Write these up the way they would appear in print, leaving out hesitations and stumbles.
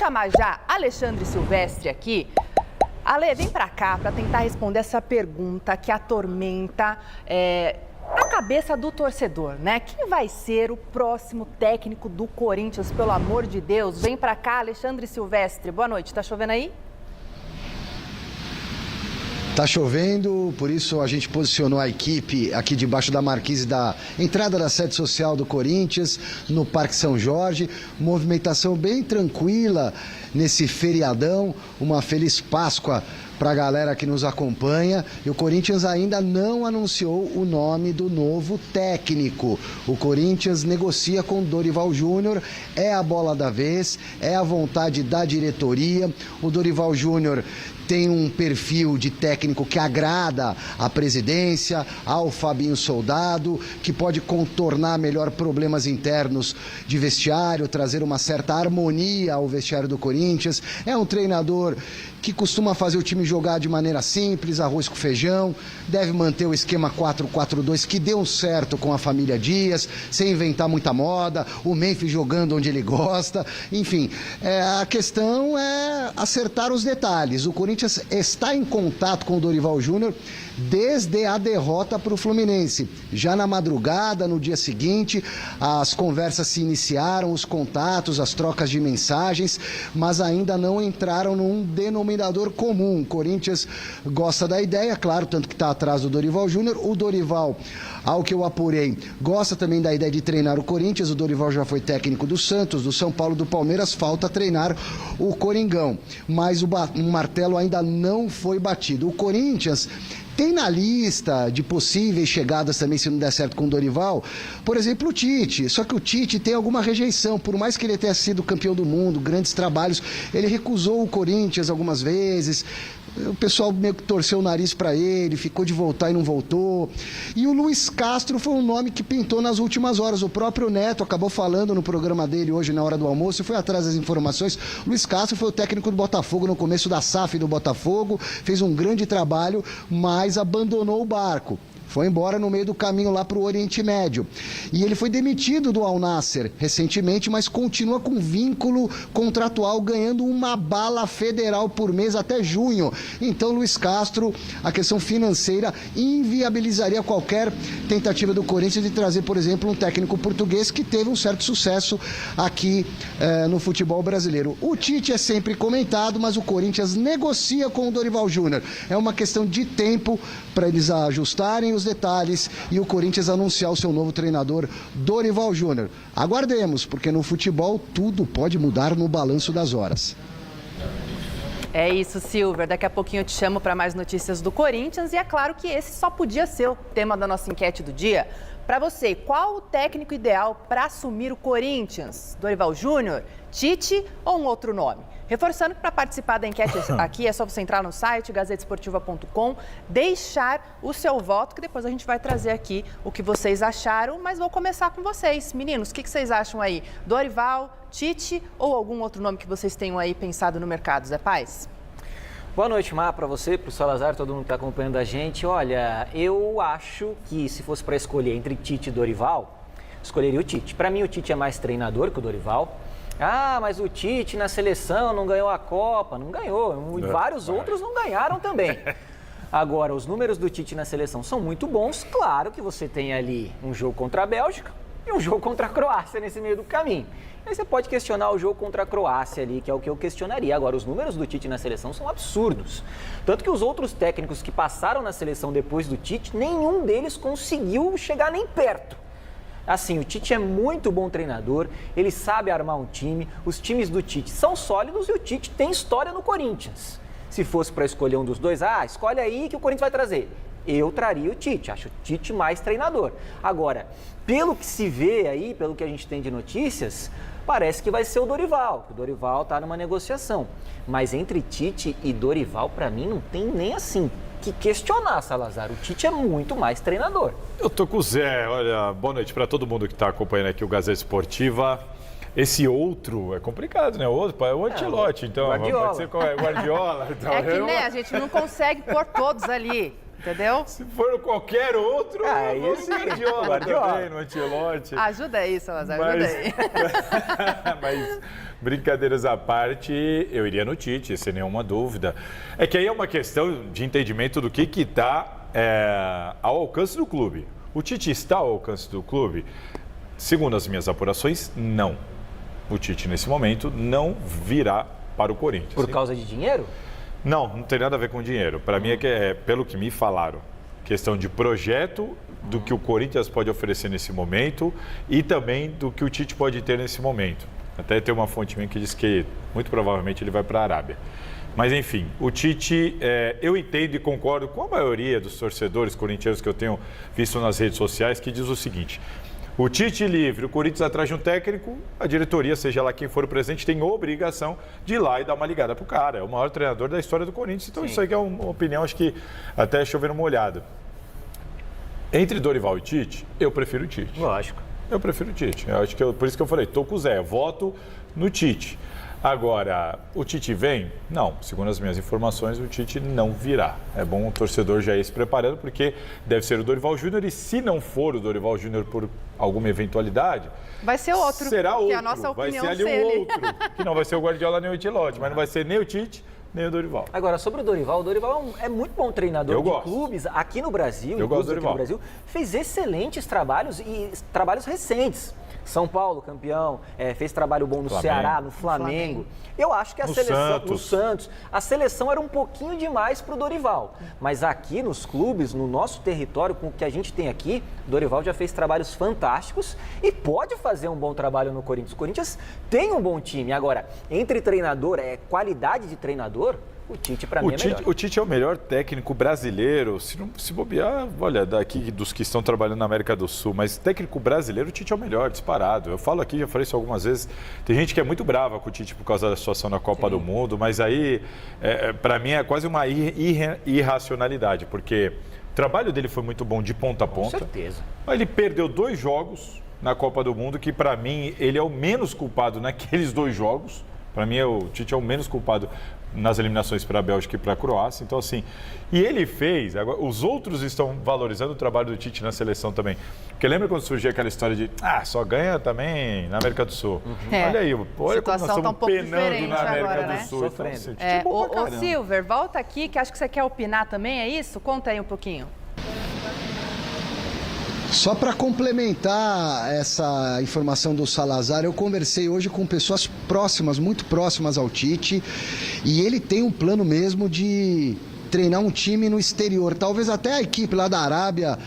chamar já Alexandre Silvestre aqui. Ale, vem pra cá para tentar responder essa pergunta que atormenta a cabeça do torcedor, né? Quem vai ser o próximo técnico do Corinthians, pelo amor de Deus? Vem pra cá, Alexandre Silvestre. Boa noite, tá chovendo aí? Tá chovendo, por isso a gente posicionou a equipe aqui debaixo da marquise da entrada da sede social do Corinthians, no Parque São Jorge. Movimentação bem tranquila nesse feriadão, uma feliz Páscoa para a galera que nos acompanha. E o Corinthians ainda não anunciou o nome do novo técnico. O Corinthians negocia com Dorival Júnior, é a bola da vez, é a vontade da diretoria. O Dorival Júnior tem um perfil de técnico que agrada à presidência, ao Fabinho Soldado, que pode contornar melhor problemas internos de vestiário, trazer uma certa harmonia ao vestiário do Corinthians. É um treinador que costuma fazer o time jogar de maneira simples, arroz com feijão, deve manter o esquema 4-4-2 que deu certo com a família Dias, sem inventar muita moda, o Memphis jogando onde ele gosta, enfim, a questão é acertar os detalhes. O Corinthians está em contato com o Dorival Júnior desde a derrota para o Fluminense. Já na madrugada, no dia seguinte, as conversas se iniciaram, os contatos, as trocas de mensagens, mas ainda não entraram num denominador comum. O Corinthians gosta da ideia, claro, tanto que está atrás do Dorival Júnior. O Dorival, ao que eu apurei, gosta também da ideia de treinar o Corinthians. O Dorival já foi técnico do Santos, do São Paulo, do Palmeiras. Falta treinar o Coringão, mas o martelo ainda não foi batido. O Corinthians tem na lista de possíveis chegadas também, se não der certo com o Dorival, por exemplo, o Tite. Só que o Tite tem alguma rejeição. Por mais que ele tenha sido campeão do mundo, grandes trabalhos, ele recusou o Corinthians algumas vezes. O pessoal meio que torceu o nariz para ele, ficou de voltar e não voltou. E o Luiz Castro foi um nome que pintou nas últimas horas. O próprio Neto acabou falando no programa dele hoje, na hora do almoço, e foi atrás das informações. Luiz Castro foi o técnico do Botafogo no começo da SAF do Botafogo, fez um grande trabalho, mas abandonou o barco. Foi embora no meio do caminho lá para o Oriente Médio. E ele foi demitido do Al Nassr recentemente, mas continua com vínculo contratual, ganhando uma bala federal por mês até junho. Então, Luiz Castro, a questão financeira inviabilizaria qualquer tentativa do Corinthians de trazer, por exemplo, um técnico português que teve um certo sucesso aqui no futebol brasileiro. O Tite é sempre comentado, mas o Corinthians negocia com o Dorival Júnior. É uma questão de tempo para eles ajustarem os detalhes e o Corinthians anunciar o seu novo treinador, Dorival Júnior. Aguardemos, porque no futebol tudo pode mudar no balanço das horas. É isso, Silver. Daqui a pouquinho eu te chamo para mais notícias do Corinthians e é claro que esse só podia ser o tema da nossa enquete do dia. Para você, qual o técnico ideal para assumir o Corinthians? Dorival Júnior, Tite ou um outro nome? Reforçando que para participar da enquete aqui é só você entrar no site gazetesportiva.com, deixar o seu voto, que depois a gente vai trazer aqui o que vocês acharam, mas vou começar com vocês. Meninos, o que vocês acham aí? Dorival, Tite ou algum outro nome que vocês tenham aí pensado no mercado, Zé Paz? Boa noite, Má, para você, para o Salazar, todo mundo que está acompanhando a gente. Olha, eu acho que se fosse para escolher entre Tite e Dorival, escolheria o Tite. Para mim, o Tite é mais treinador que o Dorival. Ah, mas o Tite na seleção não ganhou a Copa. Não ganhou. E vários outros não ganharam também. Agora, os números do Tite na seleção são muito bons. Claro que você tem ali um jogo contra a Bélgica e um jogo contra a Croácia nesse meio do caminho. Aí você pode questionar o jogo contra a Croácia ali, que é o que eu questionaria. Agora, os números do Tite na seleção são absurdos. Tanto que os outros técnicos que passaram na seleção depois do Tite, nenhum deles conseguiu chegar nem perto. Assim, o Tite é muito bom treinador, ele sabe armar um time, os times do Tite são sólidos e o Tite tem história no Corinthians. Se fosse para escolher um dos dois, escolhe aí que o Corinthians vai trazer. Eu traria o Tite, acho o Tite mais treinador. Agora, pelo que se vê aí, pelo que a gente tem de notícias, parece que vai ser o Dorival, que o Dorival está numa negociação. Mas entre Tite e Dorival, para mim, não tem nem assim que questionar, Salazar. O Tite é muito mais treinador. Eu tô com o Zé. Olha, boa noite para todo mundo que está acompanhando aqui o Gazeta Esportiva. Esse outro é complicado, né? O outro é o Ancelotti, então Guardiola. pode ser qual é? Guardiola. Então, É que, né, a gente não consegue pôr todos ali. Entendeu? Se for qualquer outro, aí sim. Guardiola também, no Ancelotti. Ajuda aí, Salazar, ajuda aí. Mas, brincadeiras à parte, eu iria no Tite, sem nenhuma dúvida. É que aí é uma questão de entendimento do que está ao alcance do clube. O Tite está ao alcance do clube? Segundo as minhas apurações, não. O Tite, nesse momento, não virá para o Corinthians. Por causa de dinheiro? Não tem nada a ver com dinheiro. Para mim pelo que me falaram, questão de projeto, do que o Corinthians pode oferecer nesse momento e também do que o Tite pode ter nesse momento. Até tem uma fonte minha que diz que muito provavelmente ele vai para a Arábia. Mas enfim, o Tite, eu entendo e concordo com a maioria dos torcedores corintianos que eu tenho visto nas redes sociais, que diz o seguinte: o Tite livre, o Corinthians atrás de um técnico, a diretoria, seja lá quem for o presidente, tem obrigação de ir lá e dar uma ligada pro cara. É o maior treinador da história do Corinthians. Então Isso aí é uma opinião, acho que até chovendo molhado. Entre Dorival e Tite, eu prefiro o Tite. Lógico. Eu prefiro o Tite. Por isso que eu falei, tô com o Zé, voto no Tite. Agora, o Tite vem? Não, segundo as minhas informações, o Tite não virá. É bom o torcedor já ir se preparando, porque deve ser o Dorival Júnior, e se não for o Dorival Júnior por alguma eventualidade, vai ser outro. Será outro. Que a nossa opinião vai ser ali um outro. Que não vai ser o Guardiola nem o Ancelotti, mas não vai ser nem o Tite, nem o Dorival. Agora, sobre o Dorival é muito bom treinador de clubes aqui no Brasil. Eu gosto do Dorival. Aqui no Brasil, fez excelentes trabalhos e trabalhos recentes. São Paulo, campeão, fez trabalho bom no Ceará, no Flamengo. Eu acho que a seleção, no Santos, a seleção era um pouquinho demais para o Dorival. Mas aqui nos clubes, no nosso território, com o que a gente tem aqui, o Dorival já fez trabalhos fantásticos e pode fazer um bom trabalho no Corinthians. O Corinthians tem um bom time. Agora, entre treinador, qualidade de treinador, o Tite, para mim, é melhor. O Tite é o melhor técnico brasileiro, se bobear, olha, daqui dos que estão trabalhando na América do Sul, mas técnico brasileiro, o Tite é o melhor, disparado. Eu falo aqui, já falei isso algumas vezes, tem gente que é muito brava com o Tite por causa da situação na Copa do Mundo, mas aí, para mim, é quase uma irracionalidade, porque o trabalho dele foi muito bom de ponta a ponta. Com certeza. Ele perdeu 2 jogos na Copa do Mundo, que para mim, ele é o menos culpado naqueles 2 jogos. Para mim, o Tite é o menos culpado nas eliminações para a Bélgica e para a Croácia. Então, assim, e ele fez, agora, os outros estão valorizando o trabalho do Tite na seleção também. Porque lembra quando surgia aquela história de, só ganha também na América do Sul. Olha aí, olha como nós estamos um pouco penando na América agora, do né? Sul. Sofrendo. Então, Ô Silver, volta aqui, que acho que você quer opinar também, é isso? Conta aí um pouquinho. Só para complementar essa informação do Salazar, eu conversei hoje com pessoas próximas, muito próximas ao Tite, e ele tem um plano mesmo de treinar um time no exterior, talvez até a equipe lá da Arábia,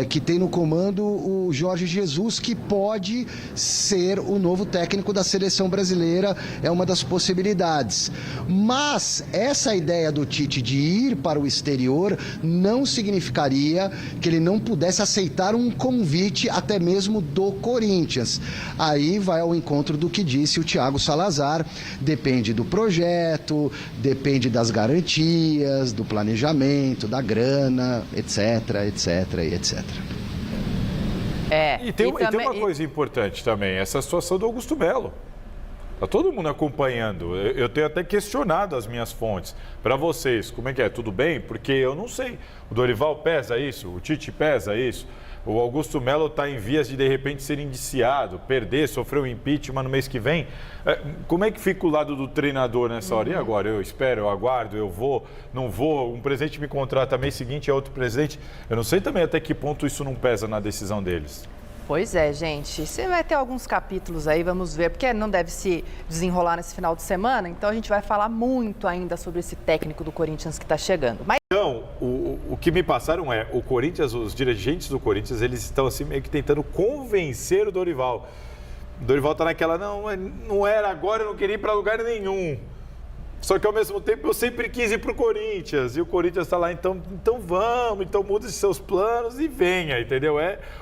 que tem no comando o Jorge Jesus, que pode ser o novo técnico da seleção brasileira, é uma das possibilidades. Mas essa ideia do Tite de ir para o exterior não significaria que ele não pudesse aceitar um convite até mesmo do Corinthians. Aí vai ao encontro do que disse o Thiago Salazar, depende do projeto, depende das garantias, do planejamento, da grana, etc, etc. E tem uma coisa importante também, essa situação do Augusto Melo. Está todo mundo acompanhando. Eu tenho até questionado as minhas fontes. Para vocês, como é que é? Tudo bem? Porque eu não sei. O Dorival pesa isso? O Tite pesa isso? O Augusto Melo está em vias de repente, ser indiciado, perder, sofrer um impeachment no mês que vem. Como é que fica o lado do treinador nessa hora? E agora? Eu espero, eu aguardo, eu vou, não vou? Um presidente me contrata, mês seguinte é outro presidente. Eu não sei também até que ponto isso não pesa na decisão deles. Pois é, gente. Você vai ter alguns capítulos aí, vamos ver, porque não deve se desenrolar nesse final de semana, então a gente vai falar muito ainda sobre esse técnico do Corinthians que está chegando. Então, o que me passaram o Corinthians, os dirigentes do Corinthians, eles estão assim meio que tentando convencer o Dorival. O Dorival está naquela, não era agora, eu não queria ir para lugar nenhum. Só que ao mesmo tempo eu sempre quis ir para o Corinthians, e o Corinthians está lá, então vamos, então muda os seus planos e venha, entendeu?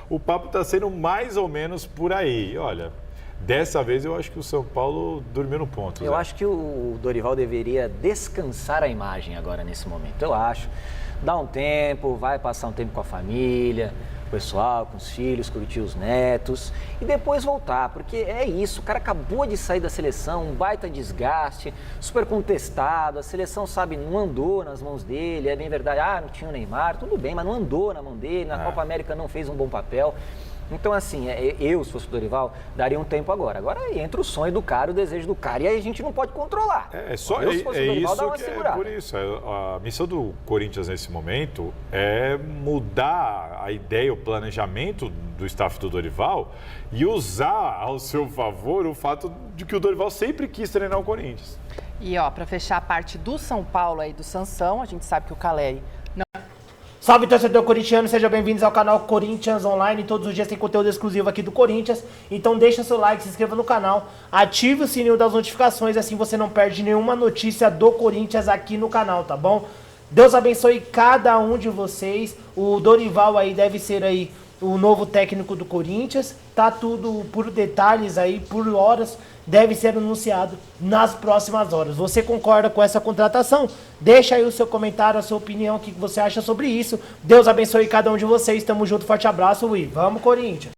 O papo está sendo mais ou menos por aí. Olha, dessa vez eu acho que o São Paulo dormiu no ponto. Eu acho que o Dorival deveria descansar a imagem agora nesse momento, eu acho. Dá um tempo, vai passar um tempo com a família, o pessoal, com os filhos, curtir os netos e depois voltar, porque é isso, o cara acabou de sair da seleção, um baita desgaste, super contestado, a seleção, sabe, não andou nas mãos dele, é bem verdade, não tinha o Neymar, tudo bem, mas não andou na mão dele, na Copa América não fez um bom papel. Então, assim, eu, se fosse o Dorival, daria um tempo agora. Agora entra o sonho do cara, o desejo do cara, e aí a gente não pode controlar. Se fosse o Dorival, dá uma segurada. Por isso, a missão do Corinthians nesse momento é mudar a ideia, o planejamento do staff do Dorival e usar ao seu favor o fato de que o Dorival sempre quis treinar o Corinthians. E, para fechar a parte do São Paulo aí, do Sansão, a gente sabe que o Caleri... Salve, torcedor corintiano, sejam bem-vindos ao canal Corinthians Online. Todos os dias tem conteúdo exclusivo aqui do Corinthians. Então deixa seu like, se inscreva no canal, ative o sininho das notificações, assim você não perde nenhuma notícia do Corinthians aqui no canal, tá bom? Deus abençoe cada um de vocês. O Dorival aí deve ser aí o novo técnico do Corinthians. Tá tudo por detalhes aí, por horas, deve ser anunciado nas próximas horas. Você concorda com essa contratação? Deixa aí o seu comentário, a sua opinião, o que você acha sobre isso. Deus abençoe cada um de vocês. Tamo junto, forte abraço e vamos, Corinthians!